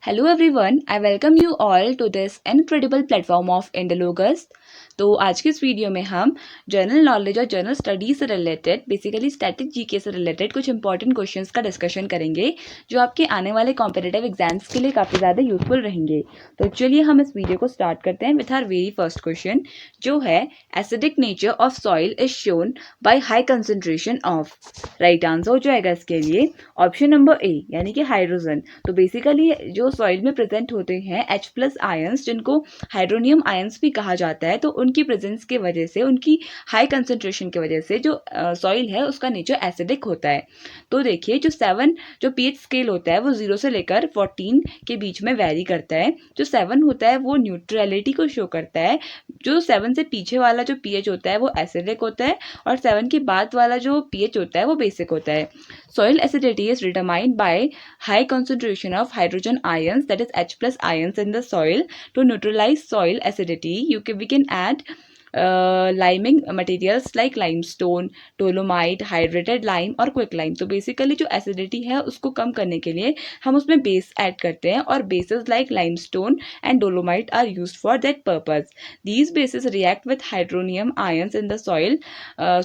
Hello everyone, I welcome you all to this incredible platform of Indologus। तो आज के इस वीडियो में हम जनरल नॉलेज और जनरल स्टडी से रिलेटेड बेसिकली स्टैटिक जीके से रिलेटेड कुछ इंपॉर्टेंट क्वेश्चंस का डिस्कशन करेंगे जो आपके आने वाले कॉम्पिटिटिव एग्जाम्स के लिए काफ़ी ज़्यादा यूजफुल रहेंगे। तो चलिए हम इस वीडियो को स्टार्ट करते हैं with our very first question जो है acidic nature of soil is shown by high concentration of. Right answer हो जाएगा इसके लिए ऑप्शन नंबर ए यानी कि हाइड्रोजन। तो बेसिकली जो सॉइल में प्रेजेंट होते हैं H+ आयंस जिनको हाइड्रोनियम आयंस भी कहा जाता है, तो उनकी प्रेजेंस की वजह से उनकी हाई कंसंट्रेशन की वजह से जो सॉइल है उसका नेचर एसिडिक होता है। तो देखिए जो पीएच स्केल होता है वो 0 से लेकर 14 के बीच में वेरी करता है। जो 7 होता है वो न्यूट्रलिटी को शो करता है। जो 7 से पीछे वाला जो पीएच होता है वो एसिडिक होता है और 7 के बाद वाला जो पीएच होता है वो बेसिक होता है। Soil acidity is determined by high concentration of hydrogen ions, that is H+ ions in the soil. To neutralize soil acidity, we can add liming materials like limestone, dolomite, hydrated lime और quick lime। तो basically जो acidity है उसको कम करने के लिए हम उसमें बेस ऐड करते हैं और bases like limestone and dolomite are used for that purpose. These bases react with hydronium ions in the soil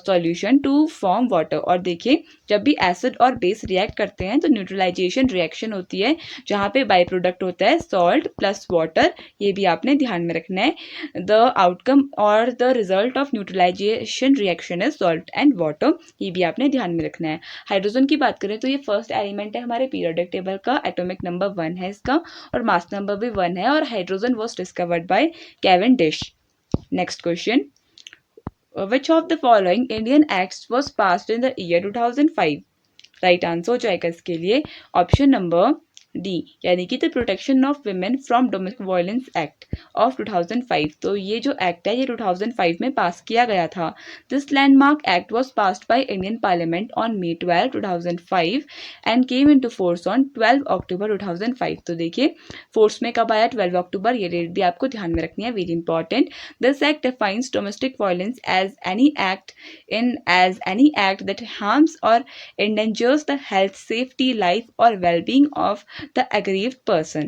solution to form water। और देखिए जब भी एसिड और बेस रिएक्ट करते हैं तो न्यूट्रलाइजेशन रिएक्शन होती है जहाँ पे बाई प्रोडक्ट होता है सॉल्ट प्लस वाटर। ये भी आपने ध्यान में रखना है। द आउटकम और the result of neutralisation reaction is salt and water. ये भी आपने ध्यान में रखना है। हाइड्रोजन की बात करें तो ये फर्स्ट एलिमेंट है हमारे पीरियोडिक टेबल का, एटॉमिक नंबर 1 है इसका और मास नंबर भी 1 है और hydrogen was discovered by Cavendish. Next question, which of the following Indian acts was passed in the year 2005? Right answer हो जाएगा इसके लिए ऑप्शन नंबर डी यानी कि the protection of women from domestic violence act of 2005। तो ये जो act है ये 2005 में पास किया गया था। This landmark act was passed by Indian parliament on May 12, 2005 and came into force on 12 अक्टूबर 2005। तो देखिए फोर्स में कब आया, 12 अक्टूबर। ये डेट भी आपको ध्यान में रखनी है, very important. This act defines domestic violence as any act that harms और endangers the health, safety, life or well-being of the aggrieved person।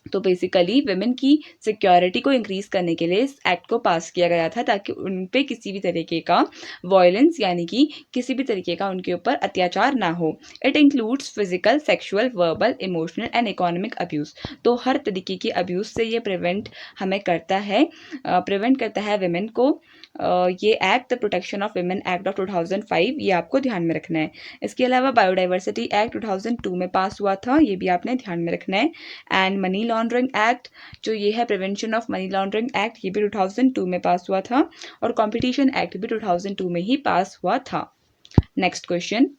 तो बेसिकली वुमेन की सिक्योरिटी को इंक्रीज करने के लिए इस एक्ट को पास किया गया था ताकि उन पे किसी भी तरीके का वायलेंस यानी कि किसी भी तरीके का उनके ऊपर अत्याचार ना हो। It includes physical, sexual, verbal, emotional and economic abuse. तो हर तरीके के अब्यूज़ से ये प्रिवेंट करता है वुमेन को। ये act the protection of women act of 2005 ये आपको ध्यान में रखना है। इसके अलावा बायोडाइवर्सिटी एक्ट 2002 में पास हुआ था, ये भी आपने ध्यान में रखना है। एंड मनी लॉन्ड्रिंग एक्ट जो ये है prevention of money laundering act, ये भी 2002 में पास हुआ था और कंपटीशन एक्ट भी 2002 में ही पास हुआ था। Next question,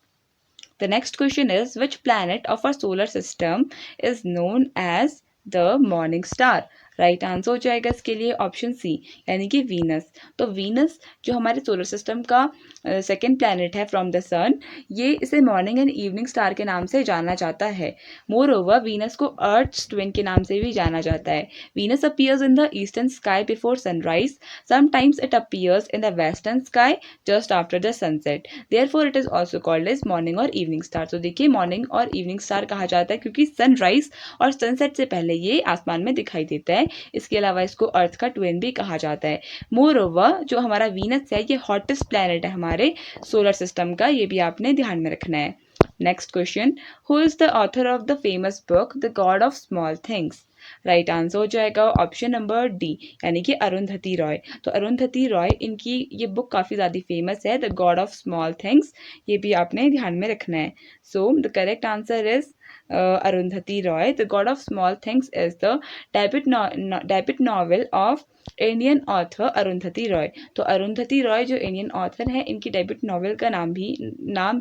the next question is which planet of our solar system is known as the morning star? Right answer हो जाएगा इसके लिए ऑप्शन सी यानी कि वीनस। तो वीनस जो हमारे सोलर सिस्टम का सेकेंड प्लैनेट है फ्रॉम द सन, ये इसे मॉर्निंग एंड इवनिंग स्टार के नाम से जाना जाता है। मोर ओवर वीनस को अर्थ ट्विन के नाम से भी जाना जाता है। Venus appears in the eastern sky before sunrise, sometimes it appears in the western sky just after the sunset, therefore it is also called as morning और इवनिंग स्टार। तो देखिए मॉर्निंग और इवनिंग स्टार कहा जाता है क्योंकि sunrise और sunset से पहले ये आसमान में दिखाई देता है। इसके अलावा इसको अर्थ का ट्विन भी कहा जाता है। मोर ओवर जो हमारा वीनस है ये हॉटेस्ट प्लैनेट है हमारे सोलर सिस्टम का, ये भी आपने ध्यान में रखना है। Next question, who is the author of the famous book the God of Small things? Right answer हो जाएगा ऑप्शन नंबर डी यानी कि अरुंधति रॉय। तो अरुंधति रॉय इनकी ये बुक काफ़ी ज़्यादा फेमस है, the God of Small things, ये भी आपने ध्यान में रखना है। So the correct answer is Arundhati Roy. The God of Small things is the debut novel of Indian author Arundhati Roy. तो अरुंधति रॉय जो इंडियन ऑथर है इनकी डेब्यूट नॉवेल का नाम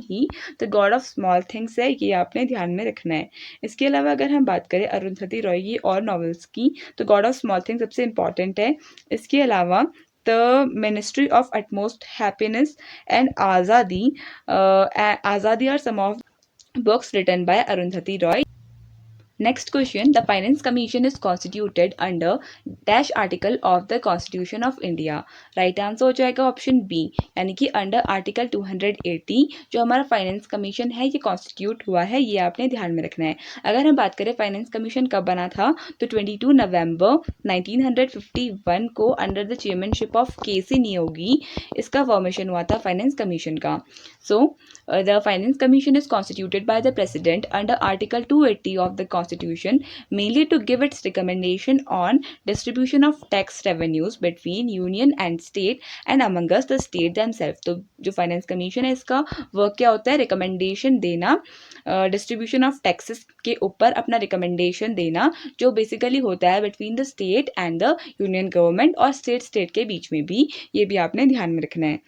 ही The God of Small Things है, ये आपने ध्यान में रखना है। इसके अलावा अगर हम बात करें अरुंधति रॉय की और नॉवेल्स की तो गॉड ऑफ स्मॉल थिंग्स सबसे इम्पॉर्टेंट है। इसके अलावा The Ministry of Utmost Happiness and Azadi are some of books written by Arundhati Roy. Next question, the Finance Commission is constituted under dash article of the Constitution of India. Right answer हो जाएगा option B, यानी कि under article 280 जो हमारा finance commission है ये constitute हुआ है, ये आपने ध्यान में रखना है। अगर हम बात करें फाइनेंस कमीशन कब बना था, तो 22 नवंबर 1951 को under the chairmanship of K C. Neogy इसका फॉर्मेशन हुआ था फाइनेंस कमीशन का। सो the finance commission is constituted by the president under article 280 of the constitution mainly to give its recommendation on distribution of tax revenues between union and state and among us the state themselves। तो जो finance commission है इसका work क्या होता है, recommendation देना, distribution of taxes के ऊपर अपना रिकमेंडेशन देना, जो बेसिकली होता है between the state and the union government और स्टेट के बीच में भी, ये भी आपने ध्यान में रखना है।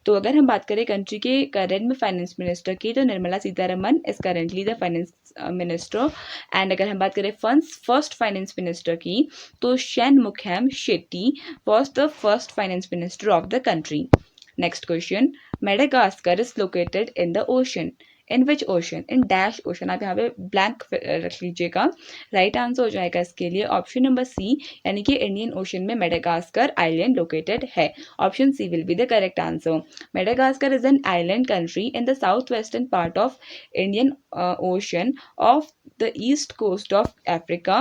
तो अगर हम बात करें कंट्री के करंट में फाइनेंस मिनिस्टर की, तो Nirmala Sitharaman is currently the finance minister. And अगर हम बात करें फर्स्ट फाइनेंस मिनिस्टर की, तो Shanmukham Shetty was the first finance minister of the country. Next question, Madagascar is located in the ocean, in which ocean, in dash ocean. आप यहाँ पे blank रख लीजिएगा। राइट आंसर हो जाएगा इसके लिए ऑप्शन नंबर सी, यानी कि इंडियन ओशन में मेडागास्कर आइलैंड लोकेटेड है। Option C will be the correct answer. Madagascar is an island country in the south western part of Indian Ocean of the east coast of Africa.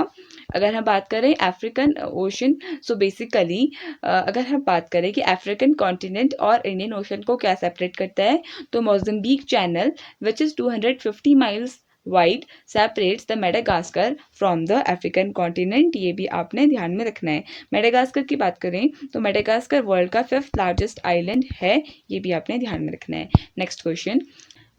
अगर हम बात करें African ocean, so basically अगर हम बात करें कि अफ्रीकन कॉन्टिनेंट और इंडियन ओशन को क्या सेपरेट करता है, तो Mozambique channel which is 250 miles wide separates the Madagascar from the African continent। ये भी आपने ध्यान में रखना है। मेडागास्कर की बात करें तो मेडागास्कर वर्ल्ड का 5th लार्जेस्ट आइलैंड है, ये भी आपने ध्यान में रखना है। Next question,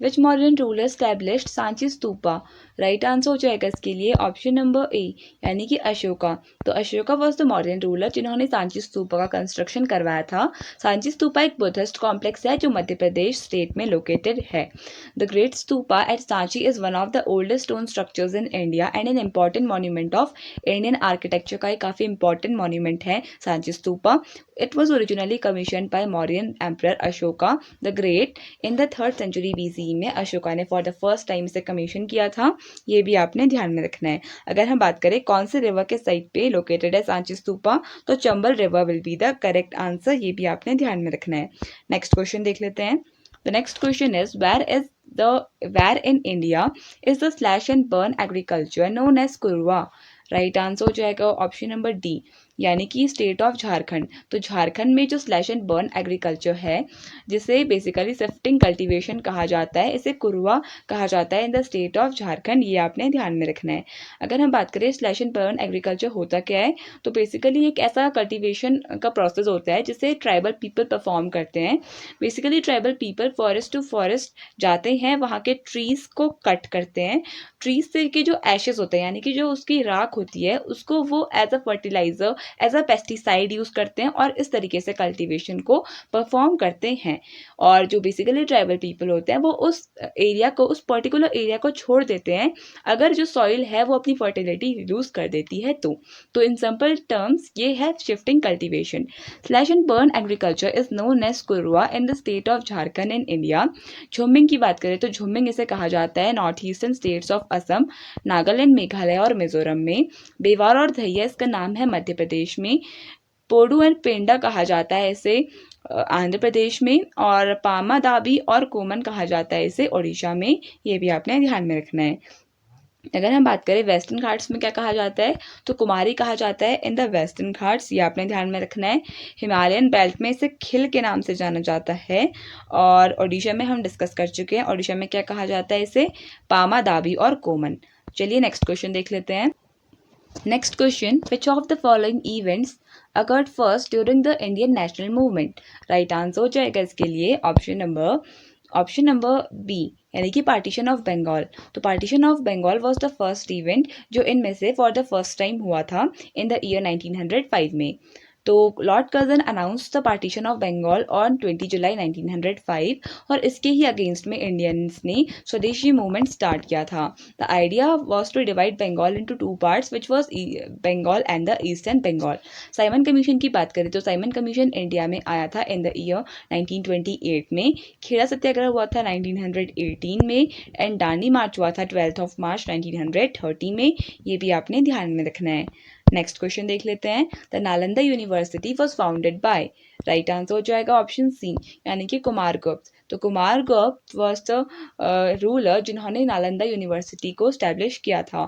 which modern ruler established Sanchi stupa. Right answer हो जाएगा इसके लिए ऑप्शन नंबर ए, यानी कि अशोका। तो Ashoka was the modern ruler जिन्होंने सांची स्तूपा का कंस्ट्रक्शन करवाया था। सांची स्तूपा एक बुद्धिस्ट कॉम्प्लेक्स है जो मध्य प्रदेश स्टेट में लोकेटेड है। The great stupa at Sanchi is one of the oldest stone structures in India and an important monument of Indian architecture का एक काफ़ी इंपॉर्टेंट मॉन्यूमेंट है Sanchi stupa. It was originally commission by Mauryan emperor Ashoka the great in the 3rd century BC में अशोका ने for the first time इसे commission किया था, ये भी आपने ध्यान में रखना है। अगर हम बात करें कौन से रिवर के साइड पे लोकेटेड है सांची स्तूपा, तो Chambal river will be the correct answer, ये भी आपने ध्यान में रखना है। नेक्स्ट क्वेश्चन देख लेते हैं। The next question is where in India is the slash and burn agriculture known as Kurwa. Right answer हो जाएगा ऑप्शन नंबर डी, यानी कि स्टेट ऑफ झारखंड। तो झारखंड में जो स्लैश एंड बर्न एग्रीकल्चर है, जिसे बेसिकली शिफ्टिंग कल्टीवेशन कहा जाता है, इसे कुरवा कहा जाता है इन द स्टेट ऑफ झारखंड, ये आपने ध्यान में रखना है। अगर हम बात करें स्लैश एंड बर्न एग्रीकल्चर होता क्या है, तो बेसिकली एक ऐसा कल्टीवेशन का प्रोसेस होता है जिसे ट्राइबल पीपल परफॉर्म करते हैं। Basically tribal people forest to forest जाते हैं, वहाँ के ट्रीज को कट करते हैं, ट्रीज से के जो एशेज होते हैं, यानी कि जो उसकी राख होती है, उसको वो as a fertiliser, as a pesticide use करते हैं और इस तरीके से कल्टीवेशन को परफॉर्म करते हैं। और जो बेसिकली ट्राइबल पीपल होते हैं वो उस एरिया को, उस पर्टिकुलर एरिया को छोड़ देते हैं अगर जो सॉइल है वो अपनी फर्टिलिटी लूज कर देती है तो इन सिंपल टर्म्स ये है shifting cultivation. Slash and burn agriculture is known as kurwa in the state of Jharkhand in India. Jhuming की बात करें तो झुमिंग इसे कहा जाता है north eastern states of Assam, Nagaland, Meghalaya और मिजोरम में। बेवार और धैया इसका नाम है मध्य प्रदेश में। पोडू एंड पेंडा कहा जाता है इसे आंध्र प्रदेश में, और पामा दाबी और कोमन कहा जाता है इसे उड़ीसा में, ये भी आपने ध्यान में रखना है। अगर हम बात करें वेस्टर्न घाट्स में क्या कहा जाता है, तो कुमारी कहा जाता है इन द वेस्टर्न घाट्स, ये आपने ध्यान में रखना है। हिमालयन बेल्ट में इसे खिल के नाम से जाना जाता है, और ओडिशा में हम डिस्कस कर चुके हैं, ओडिशा में क्या कहा जाता है इसे, पामा दाबी और कोमन। चलिए नेक्स्ट क्वेश्चन देख लेते हैं। Next question, which of the following events occurred first during the Indian national movement. Right answer हो जाएगा इसके लिए ऑप्शन नंबर बी, यानी कि पार्टीशन ऑफ बंगाल। तो partition of Bengal was the first event जो इनमें से फॉर द फर्स्ट टाइम हुआ था इन द ईयर 1905 में। तो Lord Curzon announce the partition of Bengal on 20 July 1905 और इसके ही अगेंस्ट में इंडियंस ने स्वदेशी मूवमेंट स्टार्ट किया था। The idea was to divide Bengal into two parts which was Bengal and the eastern Bengal. Simon Commission की बात करें तो साइमन कमीशन इंडिया में आया था इन द ईयर 1928 में, खेड़ा सत्याग्रह हुआ था 1918 में एंड दांडी मार्च हुआ था 12 मार्च 1930 में। ये भी आपने ध्यान में रखना है। नेक्स्ट क्वेश्चन देख लेते हैं। The Nalanda university was founded by, right answer हो जाएगा ऑप्शन सी यानी कि कुमारगुप्त। तो कुमारगुप्त वॉज द रूलर जिन्होंने नालंदा यूनिवर्सिटी को स्टैब्लिश किया था।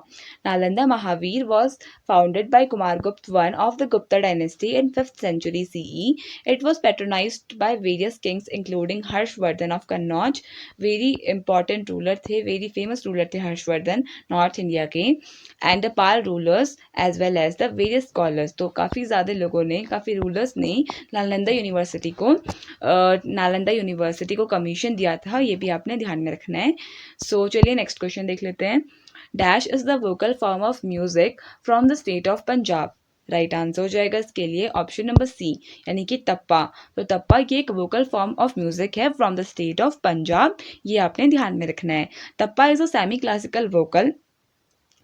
Nalanda Mahavir was founded by Kumaragupta one of the Gupta dynasty in 5th century CE. It was patronized by various kings including Harshavardhana of Kannauj. Very important ruler थे, वेरी फेमस रूलर थे Harshavardhana north India के, and the Pala rulers as well as the various scholars. तो काफ़ी ज़्यादा लोगों ने, काफ़ी rulers ने नालंदा यूनिवर्सिटी को कमीशन दिया था। ये भी आपने ध्यान में रखना है। सो चलिए नेक्स्ट क्वेश्चन देख लेते हैं। Dash is the vocal form of music from the state of Punjab, right answer हो जाएगा इसके लिए ऑप्शन नंबर सी यानी कि तप्पा। तो तप्पा ये एक वोकल फॉर्म ऑफ म्यूजिक है from the state of Punjab, ये आपने ध्यान में रखना है। Tappa is a semi classical vocal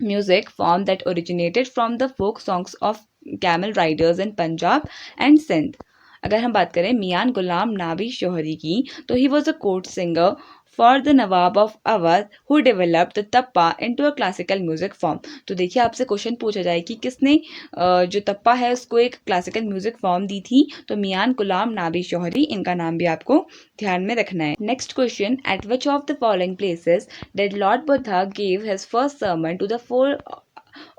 music form that originated from the folk songs of camel riders in Punjab and Sindh. अगर हम बात करें मियान गुलाम नाबी शोहरी की, तो he was a court singer for the Nawab of Awadh who developed the tappa into a classical music form. तो देखिए आपसे question पूछा जाए कि किसने जो तप्पा है उसको एक क्लासिकल म्यूजिक फॉर्म दी थी, तो मियान गुलाम नाबी शोहरी, इनका नाम भी आपको ध्यान में रखना है। Next question, at which of the following places did Lord Buddha give his first sermon to the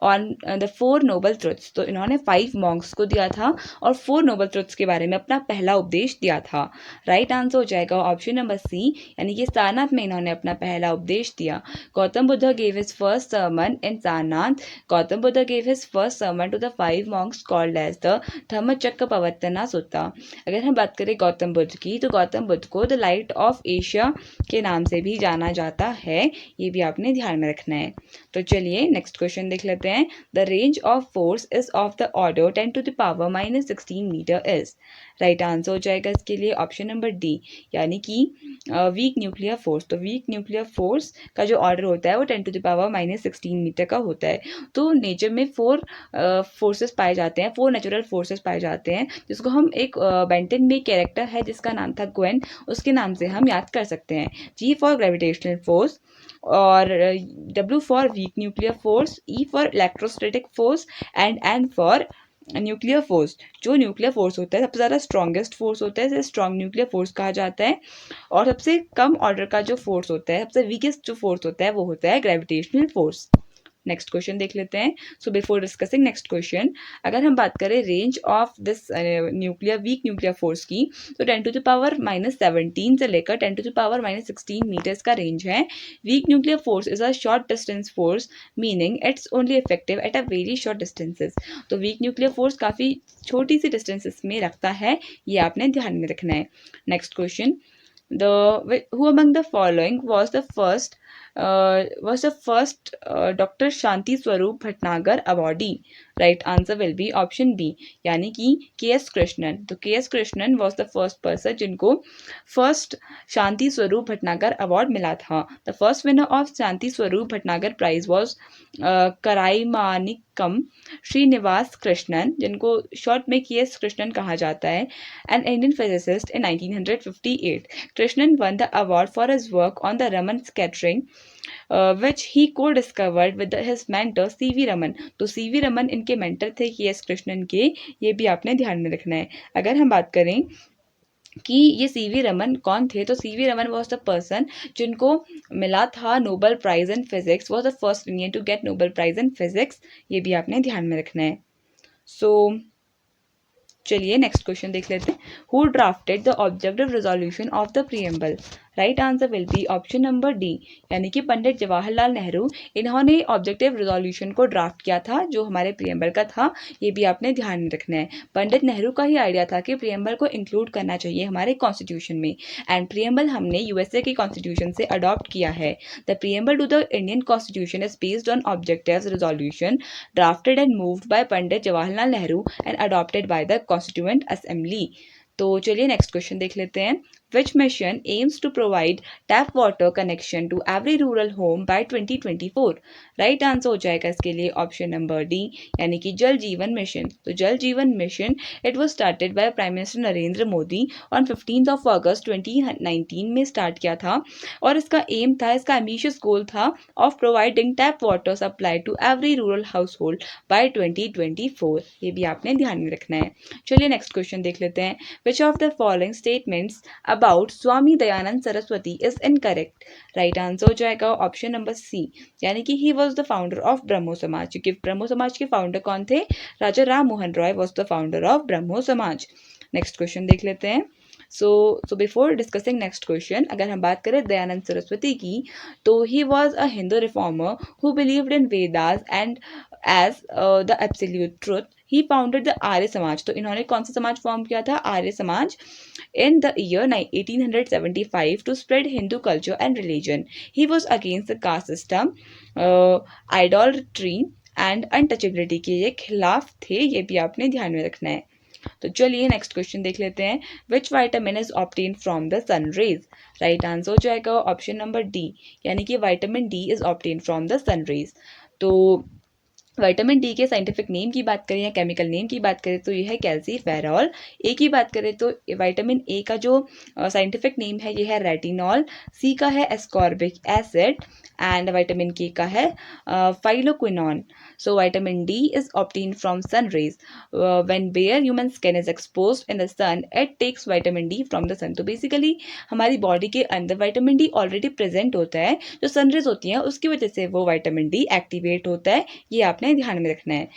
on the 4 noble truths. तो इन्होंने 5 मॉन्क्स को दिया था और 4 नोबल ट्रुथ्स के बारे में अपना पहला उपदेश दिया था। राइट आंसर हो जाएगा ऑप्शन नंबर सी यानी कि सारनाथ में इन्होंने अपना पहला उपदेश दिया। Gautam Buddha gave his first sermon in Sarnath. Gautam Buddha gave his first sermon to the 5 monks called as the Dhammachakra Pravartana Sutta. अगर हम बात करें गौतम बुद्ध की, तो गौतम बुद्ध को द लाइट ऑफ एशिया के नाम से भी जाना जाता है, ये भी आपने ध्यान में रखना है। तो चलिए नेक्स्ट क्वेश्चन देख लेते हैं। The range of force is of the order 10 to the power -16 metre is. Right answer हो जाएगा इसके लिए ऑप्शन नंबर डी यानी कि वीक न्यूक्लियर फोर्स। तो वीक न्यूक्लियर फोर्स का जो ऑर्डर होता है वो 10 to the power -16 मीटर का होता है। तो नेचर में 4 फोर्सेस पाए जाते हैं, 4 नेचुरल फोर्सेस पाए जाते हैं, जिसको हम एक बेंटन में कैरेक्टर है जिसका नाम था ग्वेन, उसके नाम से हम याद कर सकते हैं। जी फॉर ग्रेविटेशनल फोर्स, और W for week nuclear force, E for electrostatic force and N for nuclear force. जो न्यूक्लियर फोर्स होता है सबसे ज़्यादा स्ट्रॉन्गेस्ट फोर्स होता है, इसे स्ट्रॉन्ग न्यूक्लियर फोर्स कहा जाता है। और सबसे कम ऑर्डर का जो फोर्स होता है, सबसे वीकेस्ट जो फोर्स होता है वो होता है ग्रेविटेशनल फोर्स। नेक्स्ट क्वेश्चन देख लेते हैं। So before discussing next question, अगर हम बात करें range of this week nuclear force की, तो 10 to the power -17 से लेकर 10 to the power -16 मीटर्स का रेंज है। Week nuclear force is a short distance force meaning it's only effective at a very short distances. तो weak nuclear force काफ़ी छोटी सी distances में रखता है, ये आपने ध्यान में रखना है। Next question, who among the following was the first Dr. Shanti Swarup Bhatnagar awardee? Right answer will be option B यानी कि K.S. कृष्णन। तो K.S. Krishnan was the first person जिनको फर्स्ट शांति स्वरूप भटनागर अवार्ड मिला था। The first winner of Shanti Swarup Bhatnagar prize was कराईमानिकम Srinivas Krishnan, जिनको short में K.S. Krishnan कहा जाता है, an Indian physicist in 1958। Krishnan won the award for his work on the Raman scattering, which he co-discovered with his mentor C.V. Raman. तो C.V. Raman इनके mentor थे K.S. Krishnan के, ये भी आपने ध्यान में रखना है। अगर हम बात करें कि ये C.V. रमन कौन थे, तो C.V. Raman was the person जिनको मिला था Nobel prize in physics, was the first Indian to get Nobel prize in physics, ये भी आपने ध्यान में रखना है। सो चलिए नेक्स्ट क्वेश्चन देख लेते हैं। Who drafted the objective resolution of the preamble? Right answer will be option number D, यानी कि पंडित जवाहरलाल नेहरू, इन्होंने ऑब्जेक्टिव रिजोल्यूशन को ड्राफ्ट किया था जो हमारे प्रियम्बल का था। ये भी आपने ध्यान में रखना है। पंडित नेहरू का ही आइडिया था कि प्रियम्बल को इंक्लूड करना चाहिए हमारे कॉन्स्टिट्यूशन में, एंड प्रियम्बल हमने यूएसए के कॉन्स्टिट्यूशन से अडॉप्ट किया है। The preamble to the Indian constitution is based on objective resolution drafted and moved by Pandit Jawaharlal Nehru and adopted by the constituent assembly. तो चलिए नेक्स्ट क्वेश्चन देख लेते हैं। Which mission aims to provide tap water connection to every rural home by 2024? Right answer हो जाएगा इसके लिए option number D, यानी कि जल जीवन मिशन। तो जल जीवन mission it was started by prime minister Narendra Modi on 15 अगस्त 2019 में स्टार्ट किया था, और इसका एम था, इसका एम्बिशियस गोल था of providing tap water supply to every rural household by 2024। ये भी आपने ध्यान में रखना है। चलिए नेक्स्ट क्वेश्चन देख लेते हैं। Which of the following statements about Swami Dayanand Saraswati is incorrect? Right answer हो जाएगा ऑप्शन नंबर सी, यानी कि he was the founder of Brahmo Samaj, क्योंकि ब्रह्मो समाज के फाउंडर कौन थे? Raja Ram Mohan Roy was the founder of Brahmo Samaj. Next question देख लेते हैं। So before discussing next question, अगर हम बात करें दयानंद सरस्वती की, तो he was a Hindu reformer who believed in Vedas and as the absolute truth. He founded the Arya Samaj. तो इन्होंने कौन सा समाज फॉर्म किया था? Arya Samaj. In the year 1875 to spread Hindu culture and religion. He was against the caste system, idolatry and untouchability के ये खिलाफ थे। ये भी आपने ध्यान में रखना है। तो चलिए नेक्स्ट क्वेश्चन देख लेते हैं। Which vitamin is obtain from the sun rays? Right answer हो जाएगा ऑप्शन नंबर डी, यानी कि vitamin D is obtain from the sun rays. तो विटामिन डी के साइंटिफिक नेम की बात करें या केमिकल नेम की बात करें तो ये है कैल्सीफेरॉल। ए की बात करें तो विटामिन ए का जो साइंटिफिक नेम है ये है रेटिनॉल। सी का है ascorbic acid and vitamin K का है phylloquinone. So vitamin D is obtain from sun rays. When bare human skin is exposed in the sun it takes vitamin D from the sun. तो basically हमारी body के अंदर vitamin D already present होता है, जो sun rays होती हैं उसकी वजह से वो विटामिन डी एक्टिवेट होता है। ये आपने ध्यान में रखना है।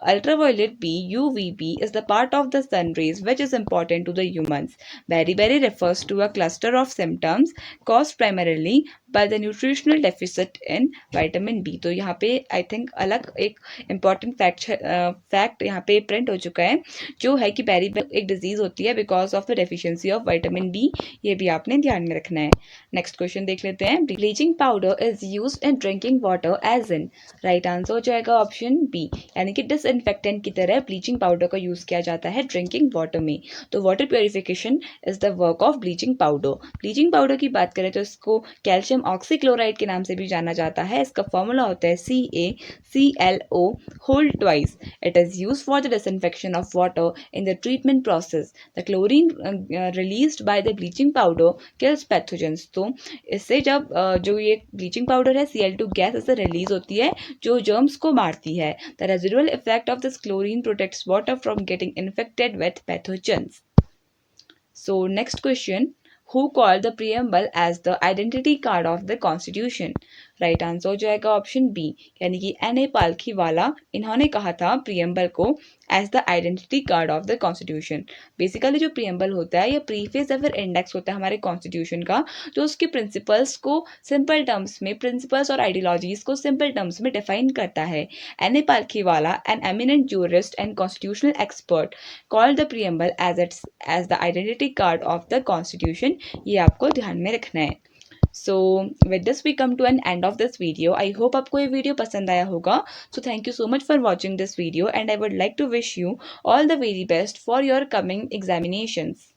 Ultraviolet B UVB is the part of the sun rays which is important to the humans. Beriberi refers to a cluster of symptoms caused primarily by the nutritional deficit in vitamin B। तो यहाँ पे I think अलग एक important fact यहाँ पे print हो चुका है, जो है कि बेरी एक डिजीज होती है because of the deficiency of vitamin B. ये भी आपने ध्यान में रखना है। नेक्स्ट क्वेश्चन देख लेते हैं। Bleaching powder is used in drinking water as in. Right answer हो जाएगा ऑप्शन बी, यानी कि डिसइंफेक्टेंट की तरह ब्लीचिंग पाउडर का यूज किया जाता है ड्रिंकिंग वाटर में। तो water purification is the work of bleaching powder. Bleaching powder की बात करें तो इसको कैल्शियम ऑक्सीक्लोराइड के नाम से भी जाना जाता है। इसका फॉर्मूला होता है CaClO whole twice. It is used for the disinfection of water in the treatment process. The chlorine released by the bleaching powder kills pathogens. तो इससे जब जो ये ब्लीचिंग पाउडर है Cl2 गैस इससे रिलीज होती है जो जर्म्स को मारती है। The residual effect of this chlorine protects water from getting infected with pathogens. So next question, who called the preamble as the identity card of the constitution? Right answer हो जाएगा option B, यानी कि N.A. Palkhivala, इन्होंने कहा था preamble को as the identity card of the constitution. Basically जो preamble होता है ये प्रीफेस या फिर इंडेक्स होता है हमारे कॉन्स्टिट्यूशन का, जो उसके प्रिंसिपल्स को सिंपल टर्म्स में, प्रिंसिपल्स और आइडियोलॉजीज को सिंपल टर्म्स में डिफाइन करता है। N.A. Palkhivala, an eminent jurist and constitutional expert, called the preamble as the identity card of the constitution. ये आपको ध्यान में रखना है। So with this we come to an end of this video. I hope आपको ये वीडियो पसंद आया होगा. So thank you so much for watching this video and I would like to wish you all the very best for your coming examinations.